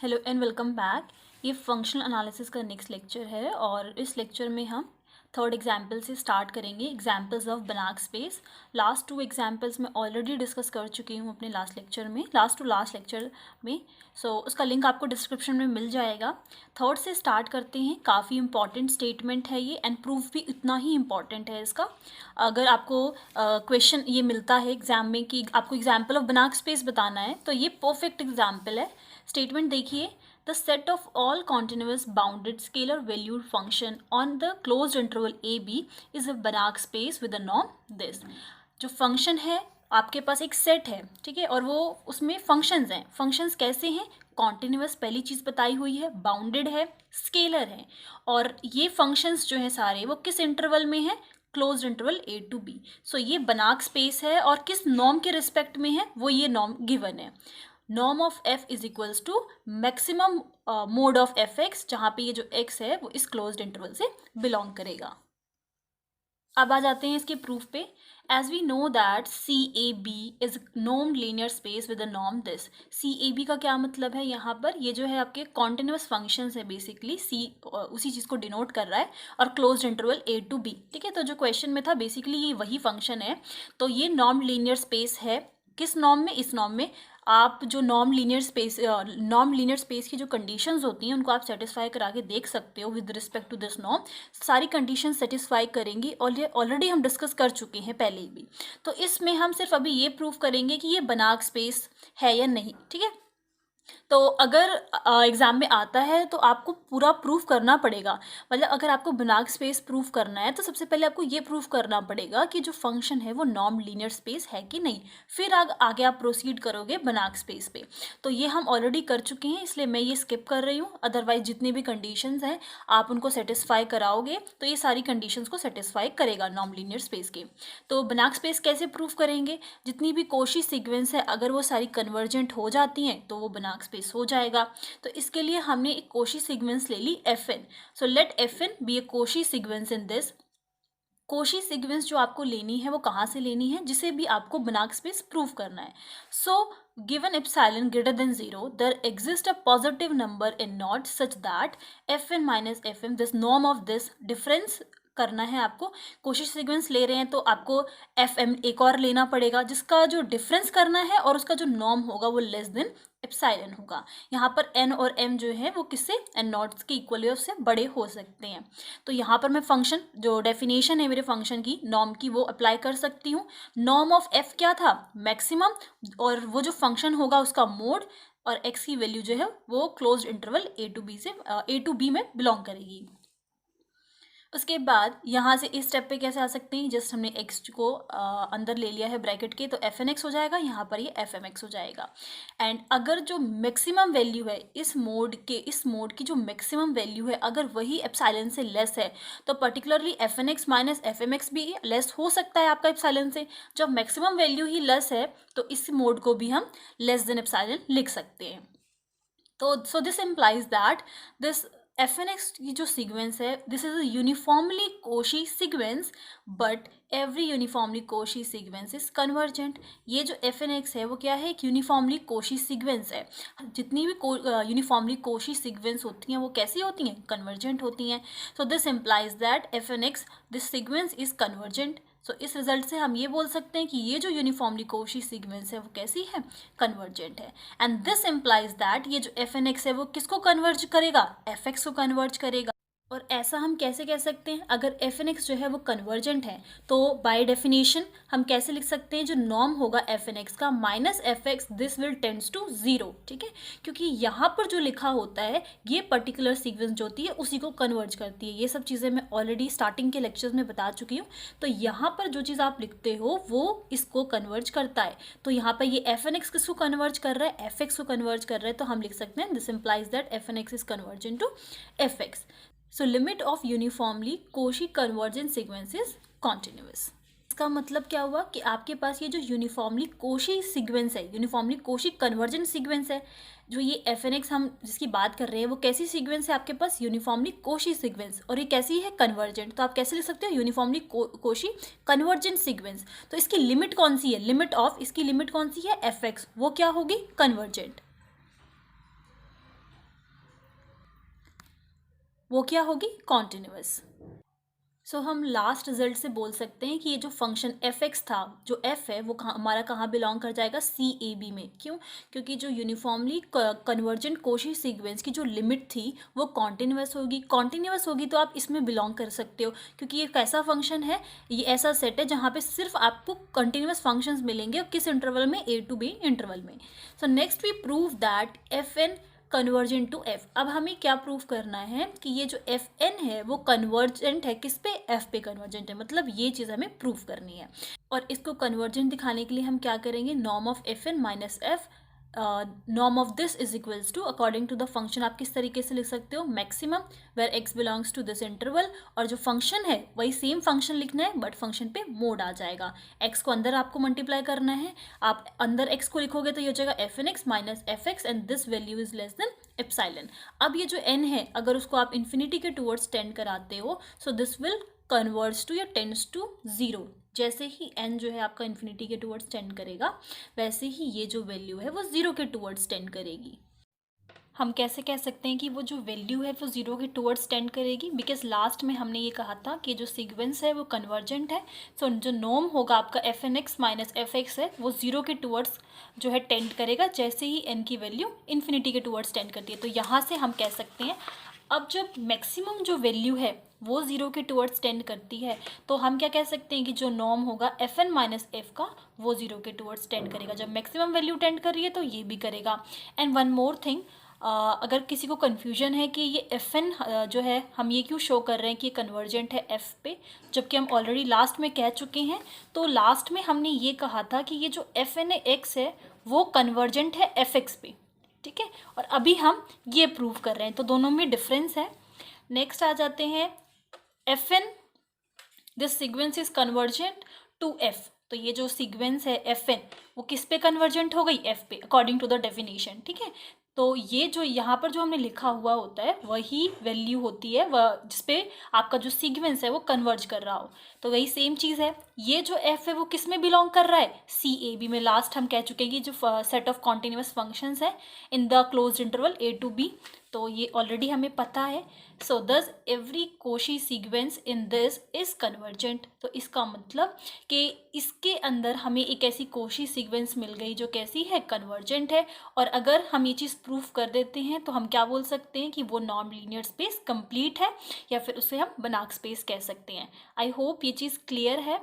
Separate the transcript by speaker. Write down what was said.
Speaker 1: Hello and welcome back. ये functional analysis का next lecture है और इस लेक्चर में हम थर्ड एग्जाम्पल से स्टार्ट करेंगे, एग्जाम्पल्स ऑफ बनाक स्पेस। लास्ट टू एग्जाम्पल्स मैं ऑलरेडी डिस्कस कर चुकी हूँ अपने लास्ट टू लास्ट लेक्चर में। सो उसका लिंक आपको डिस्क्रिप्शन में मिल जाएगा। थर्ड से स्टार्ट करते हैं। काफ़ी इंपॉर्टेंट स्टेटमेंट है ये एंड प्रूफ भी इतना ही इम्पॉर्टेंट है इसका। अगर आपको क्वेश्चन ये मिलता है एग्जाम में कि आपको एग्जाम्पल ऑफ बनाक स्पेस बताना है तो ये परफेक्ट एग्जाम्पल है। स्टेटमेंट देखिए, the set of all continuous bounded scalar valued function on the closed interval a b is a Banach space with a norm this. जो फंक्शन है आपके पास एक सेट है, ठीक है, और वो उसमें फंक्शंस हैं। फंक्शंस कैसे हैं? कॉन्टिन्यूअस पहली चीज़ बताई हुई है, बाउंडेड है, स्केलर है, और ये फंक्शंस जो हैं सारे वो किस इंटरवल में है? Closed interval a to b. So ये बनाक स्पेस है और किस नॉर्म के रिस्पेक्ट में है? वो ये नॉर्म गिवन है। Norm of f is equals to maximum mod of f x, जहाँ पे ये जो एक्स है वो इस क्लोज्ड इंटरवल से बिलोंग करेगा। अब आ जाते हैं इसके प्रूफ पे। As we know that C a b is norm linear space with a norm this. C a b का क्या मतलब है? यहाँ पर ये जो है आपके कॉन्टिन्यूअस फंक्शंस है, बेसिकली सी उसी चीज़ को डिनोट कर रहा है, और closed interval a to b, ठीक है। तो जो क्वेश्चन में था बेसिकली ये वही फंक्शन है। तो ये नॉर्म लीनियर स्पेस है। किस नॉर्म में? इस नॉर्म में। आप जो नॉर्म लीनियर स्पेस की जो कंडीशंस होती हैं उनको आप सेटिस्फाई करा के देख सकते हो with respect to this norm. सारी कंडीशन सेटिस्फाई करेंगी और ये ऑलरेडी हम डिस्कस कर चुके हैं पहले ही भी। तो इसमें हम सिर्फ अभी ये प्रूव करेंगे कि ये बनाक स्पेस है या नहीं, ठीक है। तो अगर एग्ज़ाम में आता है तो आपको पूरा प्रूफ करना पड़ेगा। मतलब अगर आपको बनाक स्पेस प्रूफ करना है तो सबसे पहले आपको ये प्रूफ करना पड़ेगा कि जो फंक्शन है वो नॉर्म लीनियर स्पेस है कि नहीं, फिर आगे आप प्रोसीड करोगे बनाक स्पेस पे। तो ये हम ऑलरेडी कर चुके हैं, इसलिए मैं ये स्किप कर रही हूँ। अदरवाइज जितनी भी कंडीशंस हैं आप उनको सेटिस्फाई कराओगे तो ये सारी कंडीशंस को सेटिस्फाई करेगा नॉर्म लीनियर स्पेस के। तो बनाक स्पेस कैसे प्रूफ करेंगे? जितनी भी कोशी सीक्वेंस है अगर वो सारी कन्वर्जेंट हो जाती हैं तो वो बनाक स्पेस हो जाएगा। तो इसके लिए हमने एक कोशी सीक्वेंस ले ली Fn। So let Fn be a Cauchy sequence in this. Cauchy sequence जो आपको लेनी है वो कहाँ से लेनी है? जिसे भी आपको बनाक स्पेस प्रूव करना है। सो given epsilon greater than 0 there exists a positive number in naught such that Fn minus Fm this norm of this difference करना है आपको। कोशिश सीक्वेंस ले रहे हैं तो आपको Fm एक और लेना पड़ेगा जिसका जो डिफरेंस करना है और उसका जो नॉर्म होगा वो लेस देन एप्सिलॉन होगा। यहाँ पर n और m जो है वो किससे? n नॉट्स के इक्वल उससे बड़े हो सकते हैं। तो यहाँ पर मैं फंक्शन जो डेफिनेशन है मेरे फंक्शन की नॉर्म की वो अप्लाई कर सकती हूँ। नॉर्म ऑफ f क्या था? मैक्सिमम, और वो जो फंक्शन होगा उसका मोड, और x की वैल्यू जो है वो closed interval a to b में बिलोंग करेगी। उसके बाद यहाँ से इस स्टेप पे कैसे आ सकते हैं? जस्ट हमने x को अंदर ले लिया है ब्रैकेट के, तो fn(x) हो जाएगा, यहाँ पर ये fmx हो जाएगा। एंड अगर जो मैक्सिमम वैल्यू है इस मोड की जो मैक्सिमम वैल्यू है अगर वही एप्सिलॉन से लेस है तो पर्टिकुलरली fn(x) माइनस fmx भी लेस हो सकता है आपका एप्सिलॉन से। जब मैक्सिमम वैल्यू ही लेस है तो इस मोड को भी हम लेस देन एप्सिलॉन लिख सकते हैं। तो सो this implies that this fn(x) की जो सीक्वेंस है this is a uniformly Cauchy sequence, but every uniformly Cauchy sequence is convergent. ये जो fn(x) है वो क्या है? एक यूनिफॉर्मली कोशी सीक्वेंस है। जितनी भी यूनिफॉर्मली कोशी सीक्वेंस होती हैं वो कैसी होती हैं? कन्वर्जेंट होती हैं। So this implies that fn(x) this sequence is convergent. So इस रिजल्ट से हम ये बोल सकते हैं कि ये जो यूनिफॉर्मली कोशी सीक्वेंस है वो कैसी है? कन्वर्जेंट है। एंड दिस इम्प्लाइज दैट ये जो fn(x) है वो किसको कन्वर्ज करेगा? fx को कन्वर्ज करेगा। और ऐसा हम कैसे कह सकते हैं? अगर fn(x) जो है वो कन्वर्जेंट है तो बाय डेफिनेशन हम कैसे लिख सकते हैं? जो नॉर्म होगा fn(x) का minus fx this will tends to 0, ठीक है, क्योंकि यहाँ पर जो लिखा होता है ये पर्टिकुलर सीक्वेंस जो होती है उसी को कन्वर्ज करती है। ये सब चीज़ें मैं ऑलरेडी स्टार्टिंग के लेक्चर्स में बता चुकी हूँ। तो यहाँ पर जो चीज़ आप लिखते हो वो इसको कन्वर्ज करता है। तो यहाँ पर ये fn(x) किसको कन्वर्ज कर रहा है? fx को कन्वर्ज कर रहा है। तो हम लिख सकते हैं this implies that fn(x) is convergent to fx। So limit of uniformly Cauchy convergent sequence is continuous। इसका मतलब क्या हुआ कि आपके पास ये जो यूनिफॉर्मली कोशी सीक्वेंस है, यूनिफॉर्मली कोशी कन्वर्जेंट सीक्वेंस है, जो ये fn(x) हम जिसकी बात कर रहे हैं वो कैसी सीक्वेंस है आपके पास? Uniformly Cauchy sequence. और ये कैसी है? कन्वर्जेंट। तो आप कैसे लिख सकते हो? Uniformly Cauchy convergent sequence. तो इसकी लिमिट कौन सी है? इसकी लिमिट कौन सी है? fx, वो क्या होगी? कन्वर्जेंट। वो क्या होगी, कॉन्टिन्यूअस। सो हम लास्ट रिजल्ट से बोल सकते हैं कि ये जो फंक्शन एफ एक्स था, जो एफ है वो हमारा कहाँ बिलोंग कर जाएगा, सी ए बी में। क्यों? क्योंकि जो यूनिफॉर्मली कन्वर्जेंट कोशी सीक्वेंस की जो लिमिट थी वो कॉन्टिन्यूअस होगी। कॉन्टिन्यूअस होगी तो आप इसमें बिलोंग कर सकते हो, क्योंकि ये कैसा फंक्शन है, ये ऐसा सेट है जहाँ पे सिर्फ आपको कंटिन्यूअस फंक्शंस मिलेंगे। किस इंटरवल में, ए टू बी इंटरवल में। So next we prove that f n convergent to f. अब हमें क्या प्रूव करना है कि ये जो एफ एन है वो कन्वर्जेंट है किस पे, एफ पे कन्वर्जेंट है। मतलब ये चीज़ हमें प्रूव करनी है। और इसको कन्वर्जेंट दिखाने के लिए हम क्या करेंगे, norm of f n minus f, norm of this is equals to, according to the function आप किस तरीके से लिख सकते हो, maximum where x belongs to this interval. और जो फंक्शन है वही सेम फंक्शन लिखना है, बट फंक्शन पे मोड आ जाएगा। एक्स को अंदर आपको मल्टीप्लाई करना है, आप अंदर एक्स को लिखोगे तो ये हो जाएगा f n x minus f x and this value is less than epsilon. अब ये जो n है अगर उसको आप इन्फिनिटी के टूवर्ड्स टेंड कराते हो, so this will converts to या टेंड्स टू जीरो। जैसे ही n जो है आपका इन्फिनिटी के टूवर्ड्स टेंड करेगा, वैसे ही ये जो वैल्यू है वो जीरो के टूवर्ड्स टेंड करेगी। हम कैसे कह सकते हैं कि वो जो वैल्यू है वो जीरो के टूवर्ड्स टेंड करेगी, बिकॉज लास्ट में हमने ये कहा था कि जो सीक्वेंस है वो कन्वर्जेंट है। सो जो नॉर्म होगा आपका f n x minus f x है वो जीरो के टूवर्ड्स जो है टेंड करेगा, जैसे ही n की वैल्यू इन्फिनिटी के टूवर्ड्स टेंड करती है। तो यहाँ से हम कह सकते हैं, अब जब मैक्सिमम जो वैल्यू है वो जीरो के टूवर्ड्स टेंड करती है, तो हम क्या कह सकते हैं कि जो नॉर्म होगा एफ एन माइनस एफ का वो जीरो के टूवर्ड्स टेंड करेगा। जब मैक्सिमम वैल्यू टेंड कर रही है तो ये भी करेगा। एंड वन मोर थिंग, अगर किसी को कन्फ्यूजन है कि ये एफ एन जो है हम ये क्यों शो कर रहे हैं कि ये कन्वर्जेंट है एफ पे, जबकि हम ऑलरेडी लास्ट में कह चुके हैं। तो लास्ट में हमने ये कहा था कि ये जो एफ एन एक्स है वो कन्वर्जेंट है एफ एक्स पे, ठीक है। और अभी हम ये प्रूव कर रहे हैं, तो दोनों में डिफरेंस है। नेक्स्ट आ जाते हैं, f n this sequence is convergent to f. तो ये जो सीक्वेंस है एफ एन वो किस पे कन्वर्जेंट हो गई, एफ पे, अकॉर्डिंग टू द डेफिनेशन, ठीक है। तो ये जो यहाँ पर जो हमने लिखा हुआ होता है वही वैल्यू होती है वह जिसपे आपका जो सीक्वेंस है वो कन्वर्ज कर रहा हो। तो वही सेम चीज़ है, ये जो एफ है वो किस में बिलोंग कर रहा है, सी ए बी में। लास्ट हम कह चुके हैं कि जो सेट ऑफ कॉन्टिन्यूस फंक्शंस है in the closed interval a to b, तो ये ऑलरेडी हमें पता है। So thus every Cauchy sequence in this is convergent. तो इसका मतलब कि इसके अंदर हमें एक ऐसी कोशी सीक्वेंस मिल गई जो कैसी है, कन्वर्जेंट है। और अगर हम ये चीज़ प्रूफ कर देते हैं तो हम क्या बोल सकते हैं कि वो नॉन लीनियर स्पेस कंप्लीट है, या फिर उसे हम बनाक स्पेस कह सकते हैं। आई होप ये चीज़ क्लियर है।